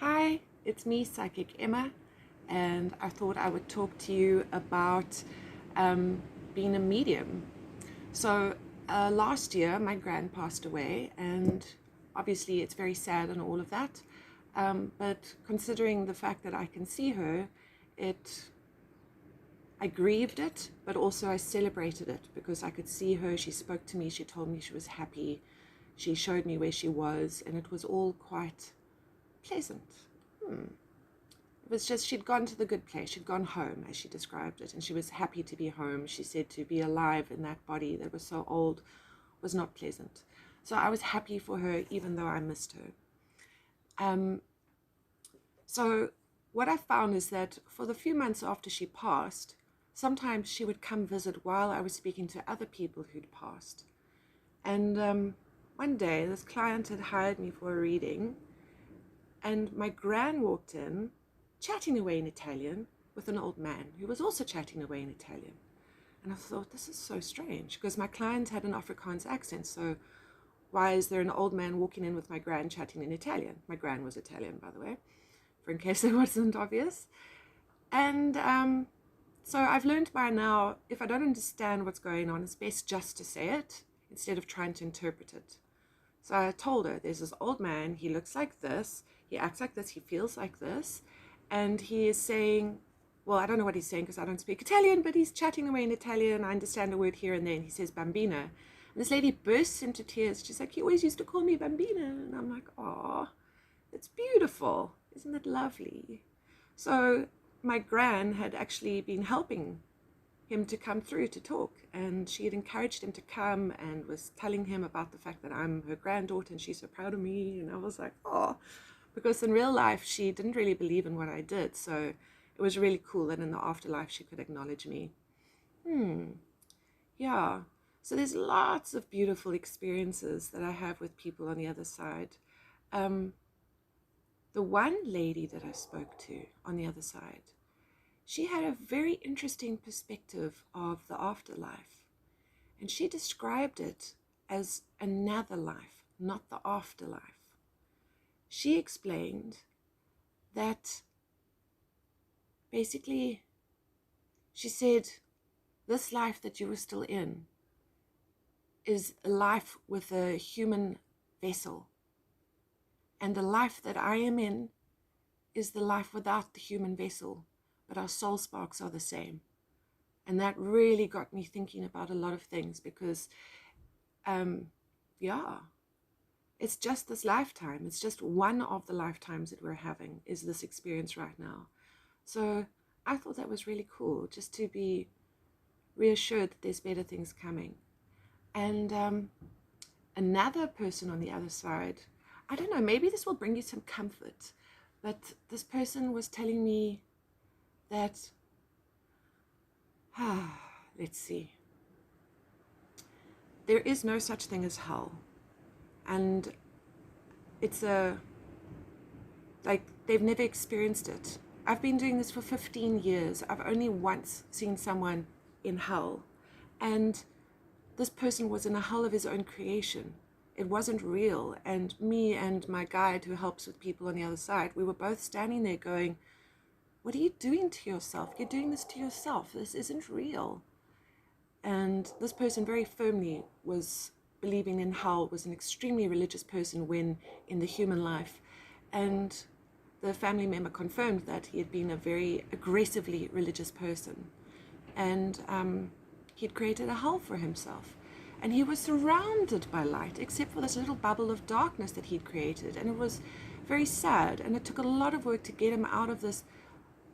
Hi, it's me, Psychic Emma, and I thought I would talk to you about um, being a medium. So, last year, my gran passed away, and obviously, it's very sad and all of that. But considering the fact that I can see her, it I grieved it, but also I celebrated it because I could see her. She spoke to me. She told me she was happy. She showed me where she was, and it was all quite pleasant. It was just she'd gone to the good place. She'd gone home, as she described it, and she was happy to be home. She said to be alive in that body that was so old was not pleasant. So I was happy for her, even though I missed her. Um, so what I found is that for the few months after she passed, sometimes she would come visit while I was speaking to other people who'd passed. And one day, this client had hired me for a reading, and my gran walked in, chatting away in Italian with an old man who was also chatting away in Italian. And I thought, this is so strange because my client had an Afrikaans accent. So why is there an old man walking in with my gran chatting in Italian? My gran was Italian, by the way, for in case it wasn't obvious. And so I've learned by now, if I don't understand what's going on, it's best just to say it instead of trying to interpret it. So I told her, there's this old man, he looks like this, he acts like this, he feels like this, and he is saying, well, I don't know what he's saying because I don't speak Italian, but he's chatting away in Italian. I understand a word here and there, and he says bambina. And this lady bursts into tears. She's like, he always used to call me bambina. And I'm like, oh, it's beautiful. Isn't it lovely? So my gran had actually been helping him to come through to talk, and she had encouraged him to come and was telling him about the fact that I'm her granddaughter and she's so proud of me. And I was like, oh, because in real life she didn't really believe in what I did, so it was really cool that in the afterlife she could acknowledge me. Yeah, so there's lots of beautiful experiences that I have with people on the other side. um, the one lady that I spoke to on the other side, she had a very interesting perspective of the afterlife, and she described it as another life, not the afterlife. She explained that basically, she said, this life that you were still in is a life with a human vessel, and the life that I am in is the life without the human vessel, but our soul sparks are the same. And that really got me thinking about a lot of things because, yeah, it's just this lifetime. It's just one of the lifetimes that we're having is this experience right now. So I thought that was really cool, just to be reassured that there's better things coming. And another person on the other side, I don't know, maybe this will bring you some comfort, but this person was telling me that, let's see, there is no such thing as hell. And it's like they've never experienced it. I've been doing this for 15 years. I've only once seen someone in hell. And this person was in a hell of his own creation. It wasn't real. And me and my guide who helps with people on the other side, we were both standing there going, what are you doing to yourself? You're doing this to yourself. This isn't real. And this person very firmly was believing in hell, was an extremely religious person when in the human life. And the family member confirmed that he had been a very aggressively religious person. And he'd created a hell for himself. And he was surrounded by light, except for this little bubble of darkness that he'd created. And it was very sad. And it took a lot of work to get him out of this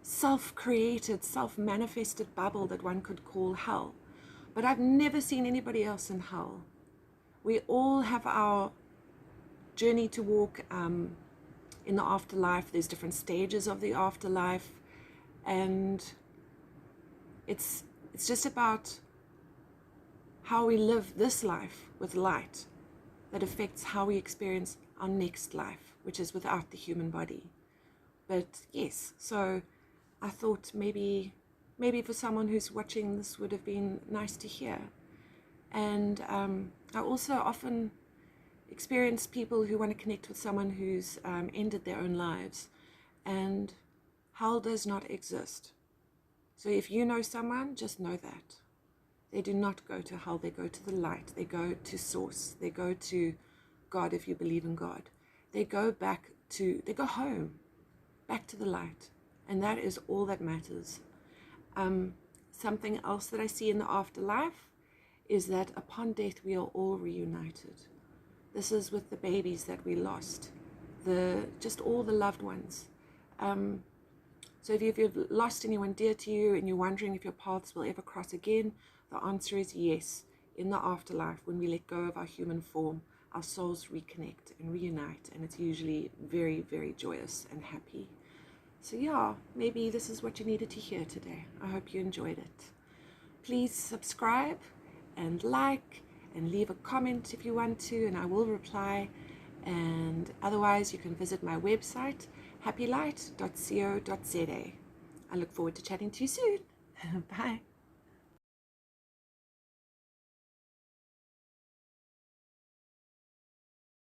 self-created, self-manifested bubble that one could call hell. But I've never seen anybody else in hell. We all have our journey to walk in the afterlife. There's different stages of the afterlife. And it's just about how we live this life with light that affects how we experience our next life, which is without the human body. But yes, so I thought maybe for someone who's watching, this would have been nice to hear. And I also often experience people who want to connect with someone who's ended their own lives. and hell does not exist. So if you know someone, just know that. They do not go to hell, they go to the light, they go to source, they go to God if you believe in God. They go home, back to the light, and that is all that matters. Something else that I see in the afterlife is that upon death we are all reunited. This is with the babies that we lost, just all the loved ones. So if you've lost anyone dear to you and you're wondering if your paths will ever cross again, the answer is yes. In the afterlife, when we let go of our human form, our souls reconnect and reunite, and it's usually very, very joyous and happy. So yeah, maybe this is what you needed to hear today. I hope you enjoyed it. Please subscribe and like and leave a comment if you want to, and I will reply. And otherwise, you can visit my website, happylight.co.za. I look forward to chatting to you soon. Bye.